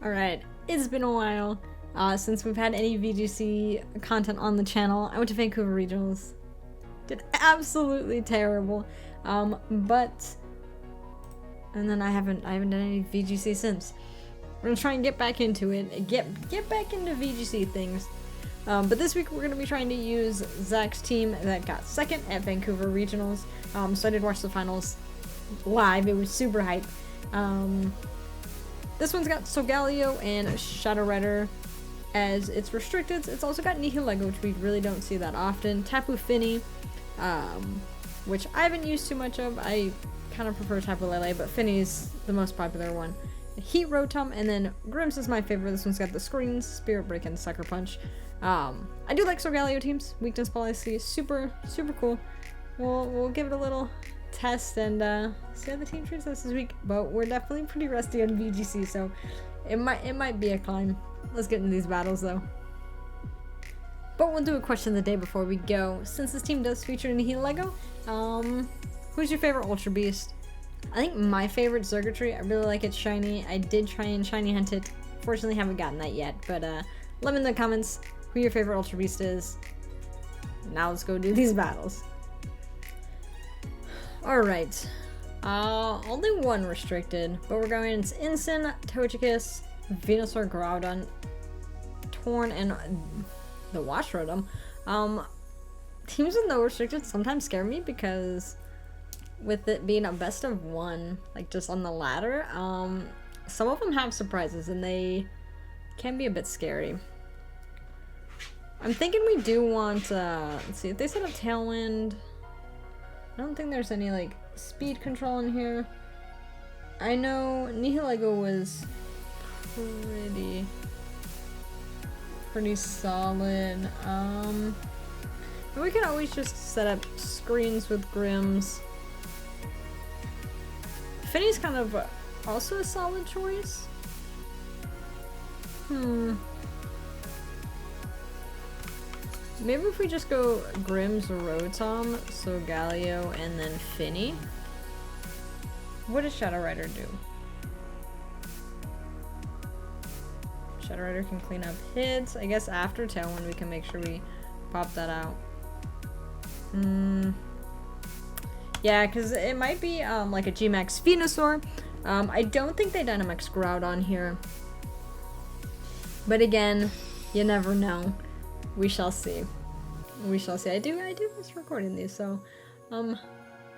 Alright, it's been a while since we've had any VGC content on the channel. I went to Vancouver Regionals. Did absolutely terrible. And then I haven't done any VGC since. We're gonna try and get back into it. Get back into VGC things. But this week we're gonna be trying to use Zach's team that got second at Vancouver Regionals. So I did watch the finals live. It was super hype. This one's got Solgaleo and Shadow Rider as its restricted. It's also got Nihilego, which we really don't see that often. Tapu Fini, which I haven't used too much of. I kind of prefer Tapu Lele, but Fini's the most popular one. Heat Rotom, and then Grimm's is my favorite. This one's got the screens, Spirit Break, and Sucker Punch. I do like Solgaleo teams. Weakness policy, super cool. We'll give it a little test and see how the team treats us this week. But we're definitely pretty rusty on VGC, so it might be a climb. Let's get into these battles though. But we'll do a question of the day before we go. Since this team does feature Nihilego, who's your favorite Ultra Beast? I think my favorite Zergatry. I really like its shiny. I did try and shiny hunt it. Fortunately, haven't gotten that yet. But let me in the comments who your favorite Ultra Beast is. Now let's go do these battles. Alright. Only one restricted, but we're going into Incin, Togekiss, Venusaur, Groudon, Torn, and the Wash Rotom. Teams with no restricted sometimes scare me because with it being a best of one, like just on the ladder, some of them have surprises and they can be a bit scary. I'm thinking we do want, let's see, if they set up Tailwind, I don't think there's any like speed control in here. I know Nihilego was pretty solid. But we can always just set up screens with Grims. Finny's kind of also a solid choice. Maybe if we just go Grims, Rotom, Solgaleo, and then Finny. What does Shadow Rider do? Shadow Rider can clean up hits. I guess after Tailwind we can make sure we pop that out. Yeah, because it might be like a G-Max Venusaur. I don't think they Dynamax Groudon here. But again, you never know. We shall see. We shall see. I do miss recording these, so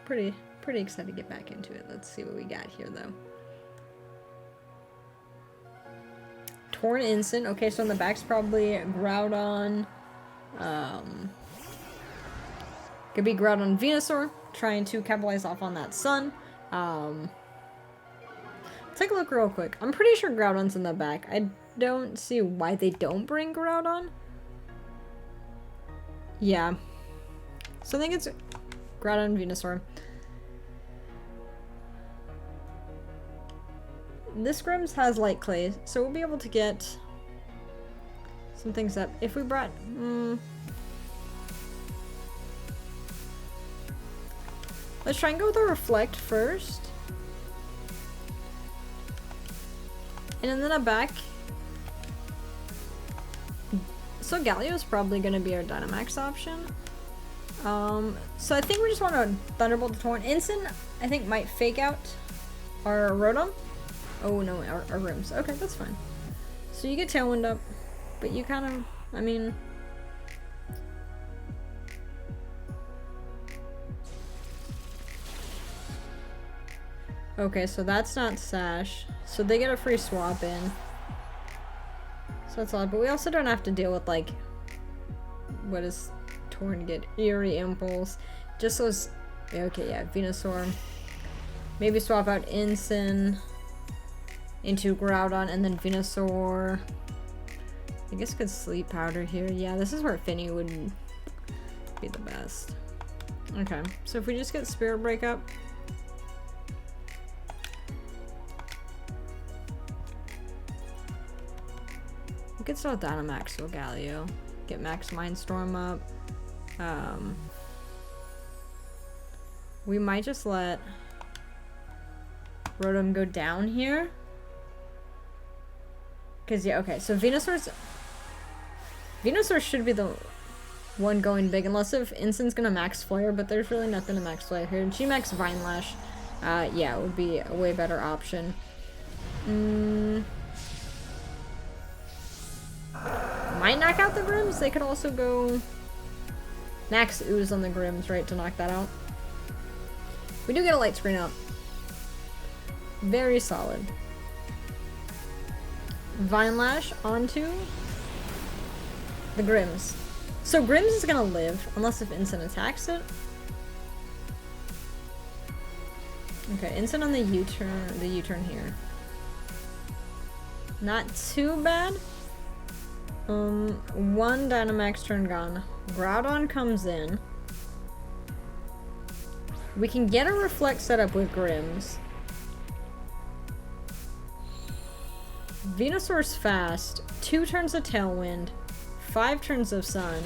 pretty excited to get back into it. Let's see what we got here though. Torn Instant. Okay, so on the back's probably Groudon. Could be Groudon Venusaur, trying to capitalize off on that sun. Take a look real quick. I'm pretty sure Groudon's in the back. I don't see why they don't bring Groudon. Yeah. So I think it's Groudon Venusaur. This Grims has Light Clay, so we'll be able to get some things up. If we brought... Let's try and go with the Reflect first. And then a back. So Galio is probably going to be our Dynamax option. So I think we just want to Thunderbolt the Torn. Incin, I think, might fake out our Rotom. Oh no, our Rims. Okay, that's fine. So you get Tailwind up, but you kind of, I mean... Okay, so that's not Sash. So they get a free swap in. So that's odd, but we also don't have to deal with, like, what is Torn get? Eerie Impulse. Just those, okay, yeah, Venusaur. Maybe swap out Incin into Groudon and then Venusaur. I guess could Sleep Powder here. Yeah, this is where Finny would be the best. Okay, so if we just get Spirit Break up. We could start with Dynamax Solgaleo. Get Max Mindstorm up. We might just let Rotom go down here. Cause yeah, okay, so Venusaur should be the one going big, unless if Instin's gonna max Flare, but there's really nothing to max Flare here. G-Max Vine Lash, yeah, it would be a way better option. Might knock out the Grims. They could also go max Ooze on the Grims, right, to knock that out. We do get a Light Screen up. Very solid. Vine Lash onto the Grims. So Grims is gonna live, unless if Instant attacks it. Okay, Instant on the U-turn here. Not too bad. One Dynamax turn gone. Groudon comes in. We can get a Reflect set up with Grims. Venusaur's fast. 2 turns of Tailwind. 5 turns of Sun.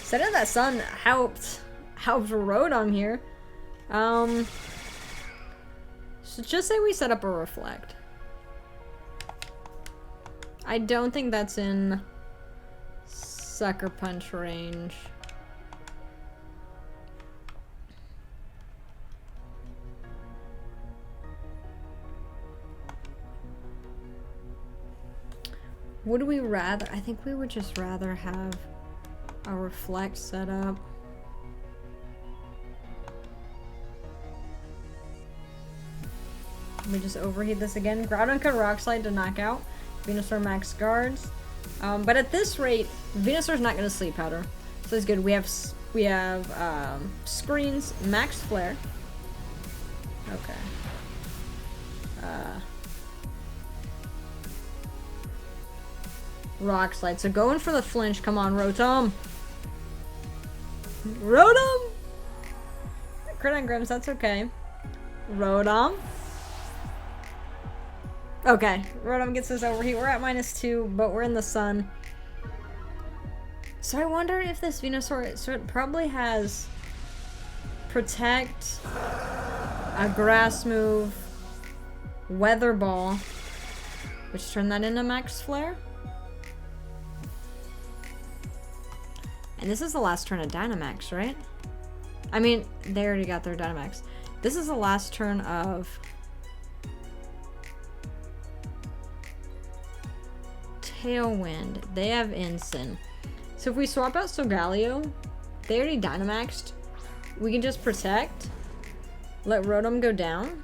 Setting that Sun helped Rotom here. So just say we set up a Reflect. I don't think that's in Sucker Punch range. Would we rather? I think we would just rather have a Reflect set up. Let me just overheat this again. Groudon could Rock Slide to knock out. Venusaur max guards. But at this rate, Venusaur's not going to Sleep Powder. So it's good. We have Screens, max Flare. Okay. Rock Slide. So going for the flinch. Come on, Rotom. Rotom! Crit on Grims, that's okay. Rotom. Okay, Rotom gets us overheat. We're at -2, but we're in the sun. So I wonder if this Venusaur, so it probably has Protect, a Grass move, Weather Ball, which turned that into max Flare. And this is the last turn of Dynamax, right? I mean, they already got their Dynamax. This is the last turn of Tailwind. They have Instant. So if we swap out Solgaleo, they already Dynamaxed. We can just Protect. Let Rotom go down.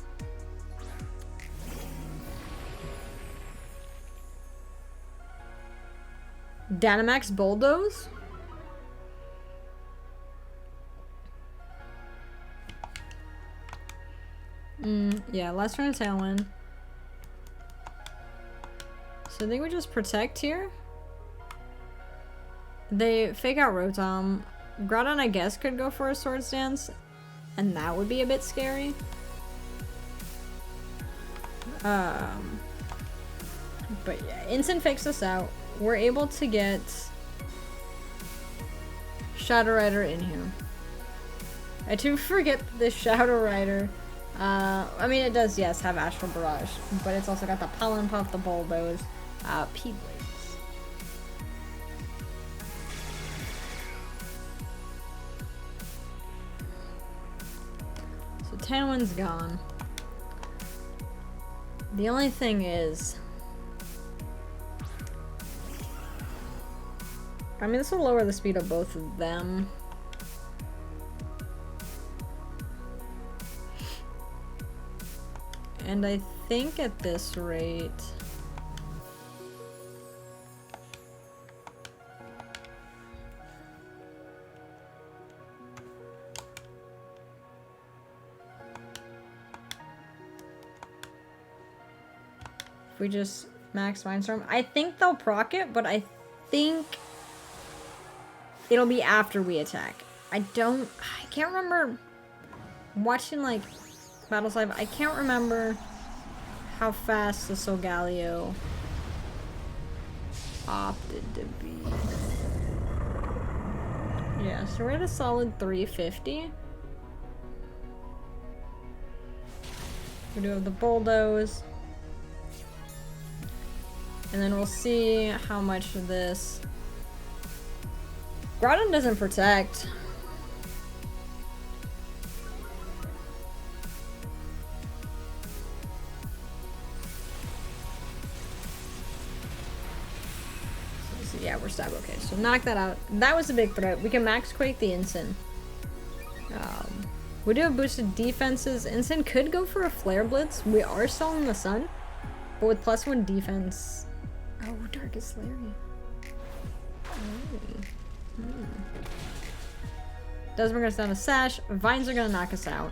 Dynamax Bulldoze. Yeah, last turn of Tailwind. So I think we just Protect here. They fake out Rotom. Groudon, I guess, could go for a Swords Dance, and that would be a bit scary. But yeah, Instant fakes us out. We're able to get Shadow Rider in here. I do forget this Shadow Rider. I mean, it does, yes, have Astral Barrage, but it's also got the Pollen Puff, the Bulldoze, P-Blades. So Tailwind's gone. The only thing is, I mean, this will lower the speed of both of them. And I think at this rate, if we just max Mindstorm, I think they'll proc it, but I think it'll be after we attack. I can't remember watching like Battles Live. I can't remember how fast the Solgaleo opted to be. Yeah, so we're at a solid 350. We do have the bulldoze. And then we'll see how much of this... Groudon doesn't protect. So yeah, we're stab. Okay, so knock that out. That was a big threat. We can max quake the Incin. We do have boosted defenses. Incin could go for a Flare Blitz. We are still in the sun. But with +1 defense... Oh, Darkest Larry. Does bring us down to Sash. Vines are gonna knock us out.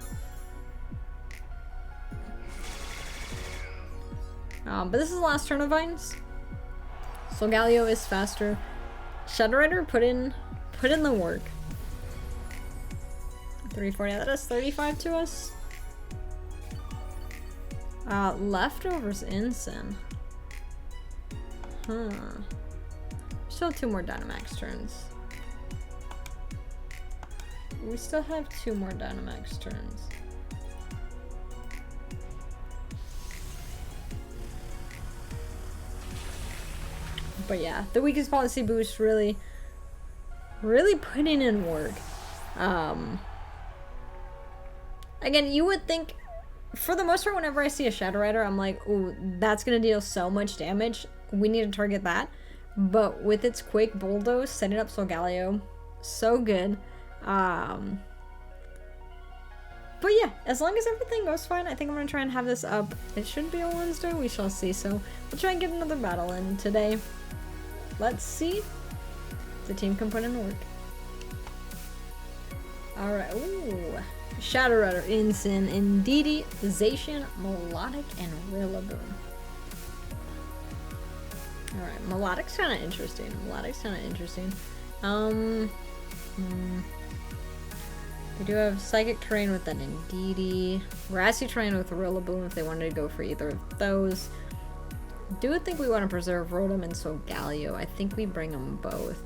But this is the last turn of Vines. So Galio is faster. Shadow Rider put in the work. 340. That does 35 to us. Leftovers Incin. Huh. Still 2 more Dynamax turns. We still have 2 more Dynamax turns. But yeah, the weakest policy boost really putting in work. Again, you would think, for the most part, whenever I see a Shadow Rider, I'm like, ooh, that's gonna deal so much damage. We need to target that. But with its quick bulldoze, setting up Solgaleo, so good. But yeah, as long as everything goes fine, I think I'm gonna try and have this up. It should be a Wednesday, we shall see. So we'll try and get another battle in today. Let's see if the team can put in work. Alright, ooh. Shadow Rider, Incin, Indeedee, Zacian, Melodic, and Rillaboom. Alright, Melodic's kind of interesting. We do have Psychic Terrain with that Indeedee. Grassy Terrain with Rillaboom if they wanted to go for either of those. Do think we want to preserve Rotom and Solgaleo. I think we bring them both.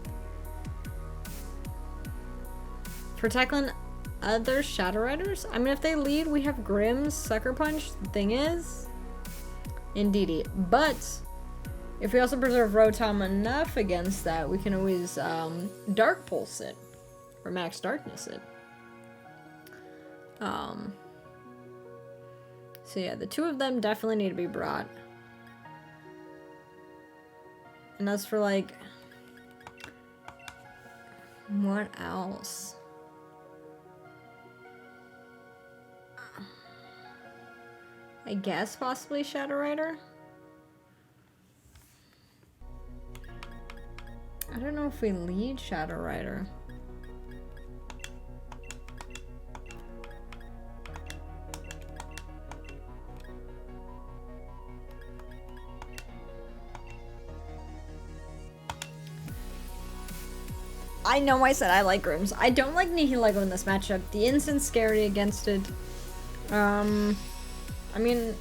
For tackling other Shadow Riders, I mean, if they lead, we have Grimm's, Sucker Punch. The thing is, Indeedee. But if we also preserve Rotom enough against that, we can always Dark Pulse it. Or Max Darkness it. So yeah, the 2 of them definitely need to be brought. And as for like, what else? I guess possibly Shadow Rider. I don't know if we lead Shadow Rider. I know I said I like Grims. I don't like Nihilego in this matchup. The Incin's scary against it. I mean,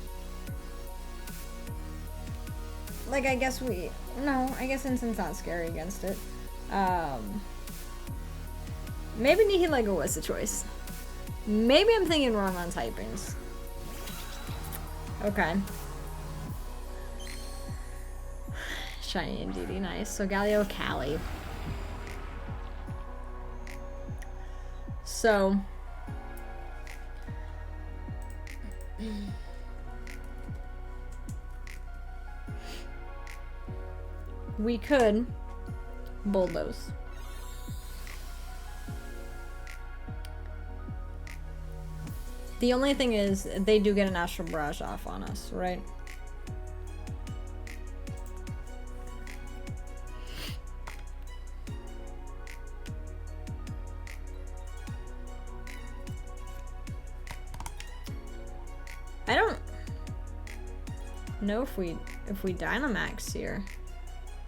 like, I guess Incin's not scary against it. Maybe Nihilego was the choice. Maybe I'm thinking wrong on typings. Okay. Shiny Indeedee, nice. So Galio, Cali. So we could bulldoze. The only thing is they do get an Astral Barrage off on us, right? I don't know if we Dynamax here.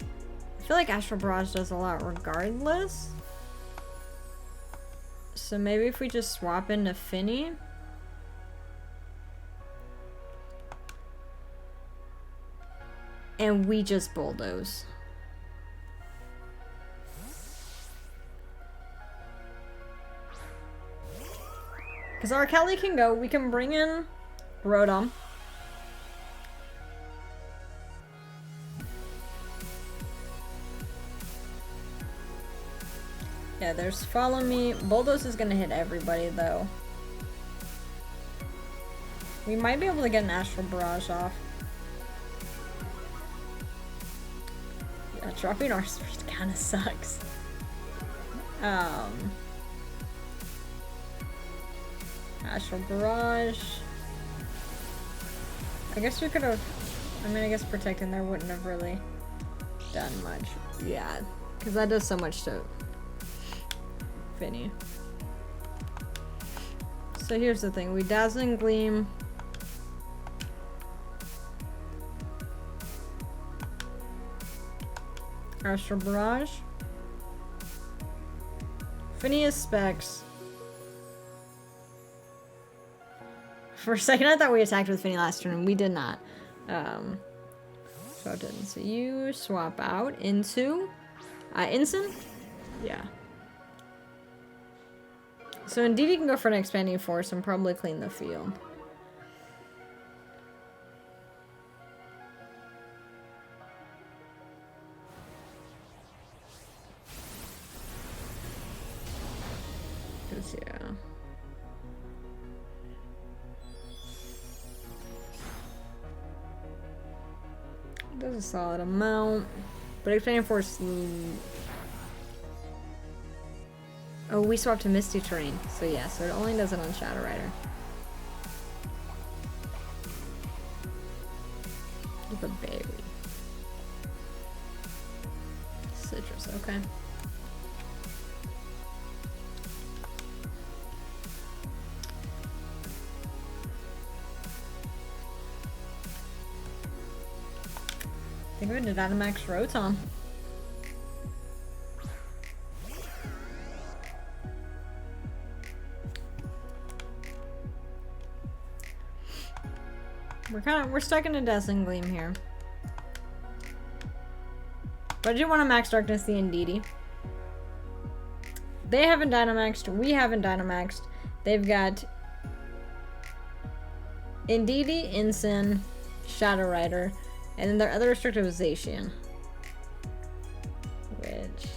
I feel like Astral Barrage does a lot regardless. So maybe if we just swap into Finny. And we just bulldoze. Because our Kelly can go. We can bring in Rotom. Yeah, there's Follow Me. Bulldoze is gonna hit everybody, though. We might be able to get an Astral Barrage off. Yeah, dropping our speed kind of sucks. Astral Barrage. I guess we could have... I mean, I guess Protecting there wouldn't have really done much. Yeah, because that does so much to Finny. So here's the thing. We Dazzling Gleam. Astral Barrage. Phineas Specs. For a second I thought we attacked with Finny last turn and we did not. So it didn't. So you swap out into Ensign? Yeah. So indeed you can go for an Expanding Force and probably clean the field. Yeah. Does a solid amount. But Expanding Force... Oh, we swapped to Misty Terrain. So yeah, so it only does it on Shadow Rider. With a berry. Citrus, okay. I think we're going to Dynamax Rotom. We're stuck in a Dazzling Gleam here. But I do want to Max Darkness the Indeedee. They haven't Dynamaxed, we haven't Dynamaxed. They've got Indeedee, Ensign, Shadow Rider, and then their other restrictive is Zacian. Which...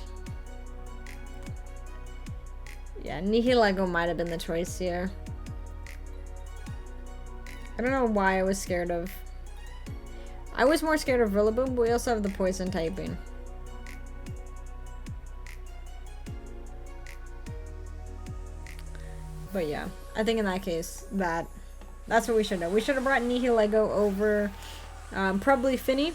yeah, Nihilego might have been the choice here. I don't know why I was scared of... I was more scared of Rillaboom, but we also have the poison typing. But yeah, I think in that case, that's what we should have. We should have brought Nihilego over... probably Finny.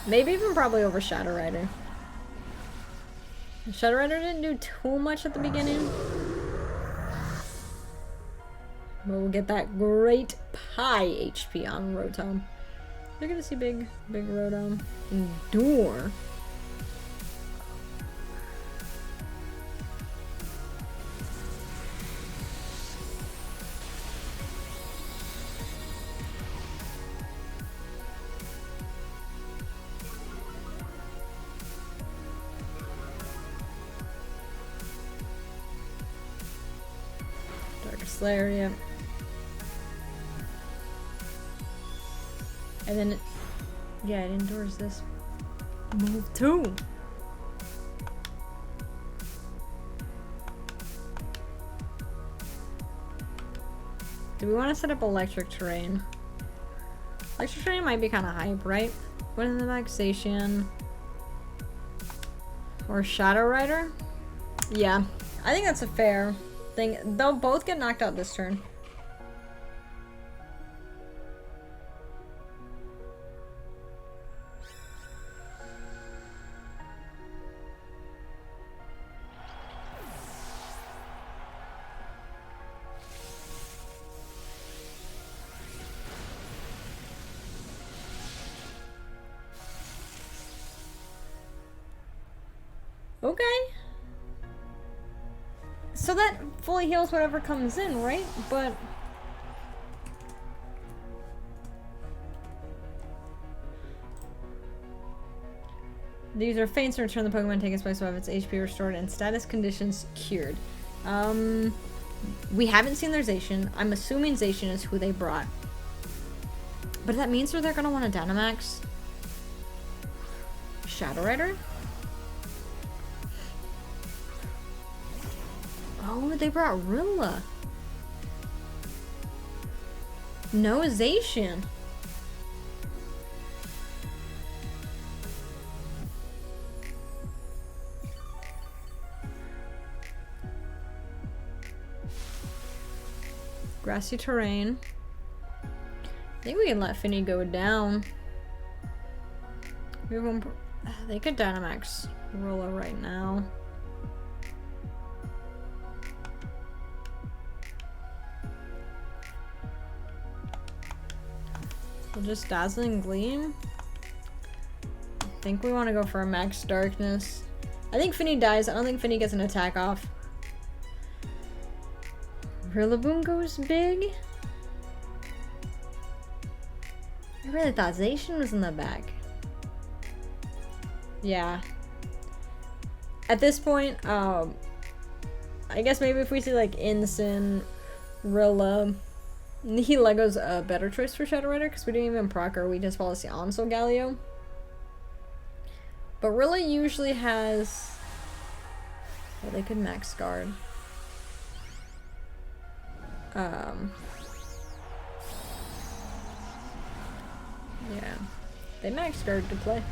Maybe even probably over Shadow Rider. Shadow Rider didn't do too much at the beginning. But we'll get that great pie HP on Rotom. You're gonna see big Rotom. Endure. Slayer, yeah. And then yeah, it endures this. Move 2. Do we want to set up Electric Terrain? Electric Terrain might be kind of hype, right? What in the Vexation? Or Shadow Rider? Yeah, I think that's a fair thing. They'll both get knocked out this turn. Okay. So that fully heals whatever comes in, right? But... These are feints to return the Pokemon taking its place will have its HP restored and status conditions cured. We haven't seen their Zacian. I'm assuming Zacian is who they brought. But that means they're gonna want a Dynamax. Shadow Rider? Oh, they brought Rilla. No Zacian. Grassy terrain. I think we can let Finny go down. We have one. They could Dynamax Rilla right now. We'll just Dazzling Gleam. I think we want to go for a Max Darkness. I think Finny dies. I don't think Finny gets an attack off. Rillaboom goes big. I really thought Zacian was in the back. Yeah. At this point, I guess maybe if we see like Incin, Rilla, Nihilego's a better choice for Shadow Rider because we didn't even proc her. We just policy on Solgaleo. But Rilla usually has. Well, they could max guard. Yeah, they max guard to play.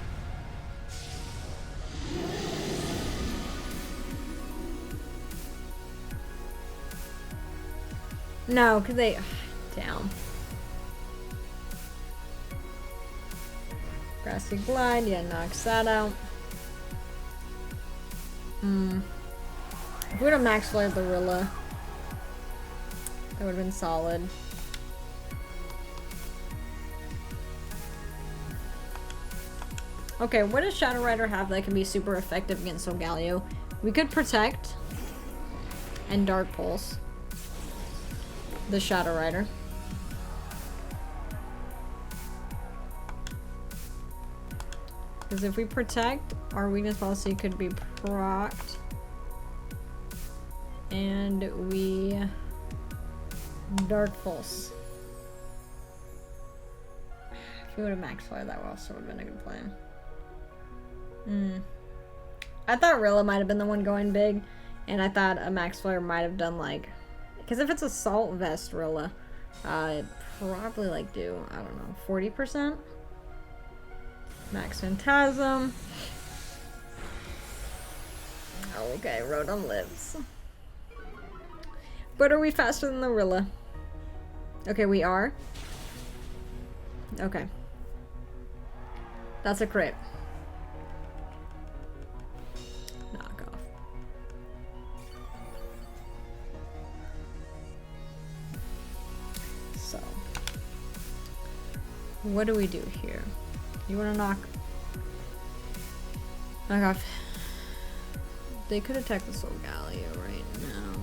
No, because they down. Grassy Glide, yeah, knocks that out. If we would have max flared the Rilla, that would have been solid. Okay, what does Shadow Rider have that can be super effective against Solgaleo? We could Protect and Dark Pulse the Shadow Rider. Because if we Protect, our weakness policy could be procced. And we Dark Pulse. If we would have max fire, that also would have been a good plan. I thought Rilla might have been the one going big, and I thought a max flare might have done like, because if it's Assault Vest Rilla, it'd probably like do, I don't know, 40%. Max Phantasm. Okay, Rotom lives. But are we faster than the Rilla? Okay, we are. Okay. That's a crit. Knock off. So. What do we do here? You want to knock off. They could attack the Solgaleo right now.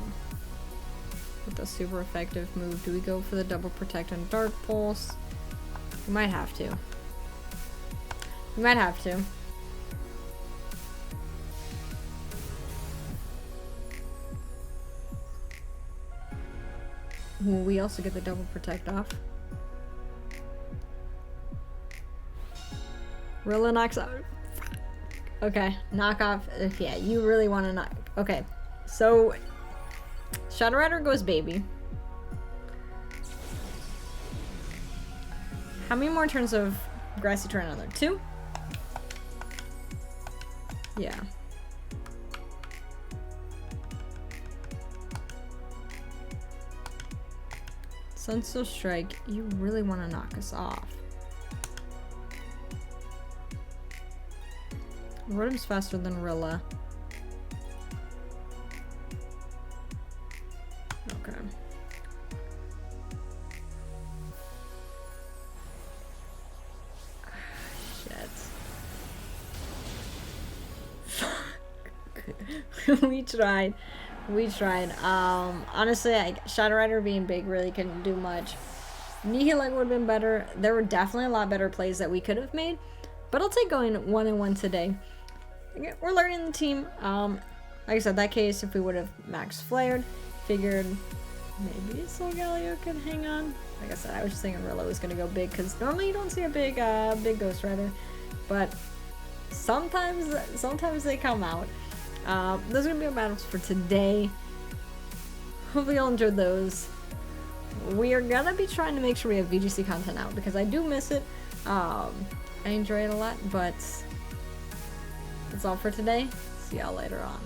With a super effective move. Do we go for the double protect and Dark Pulse? We might have to. We might have to. Will we also get the double protect off? Rilla knocks out. Okay, knock off. Yeah, you really want to knock. Okay, so Shadow Rider goes baby. How many more turns of Grassy Terrain are there? 2? Yeah. Sunstone Strike, you really want to knock us off. Rotom's faster than Rilla. Okay. Shit. We tried. We tried. Honestly, Shadow Rider being big really couldn't do much. Nihilego would have been better. There were definitely a lot better plays that we could have made. But I'll take going 1-1 today. again, we're learning the team. Like I said, that case, if we would have max flared, figured maybe Solgaleo could hang on. Like I said, I was just thinking Rillo was gonna go big because normally you don't see a big Ghost Rider, but sometimes they come out. Those are gonna be our battles for today. Hopefully y'all enjoyed those. We are gonna be trying to make sure we have VGC content out because I do miss it. I enjoy it a lot, but that's all for today. See y'all later on.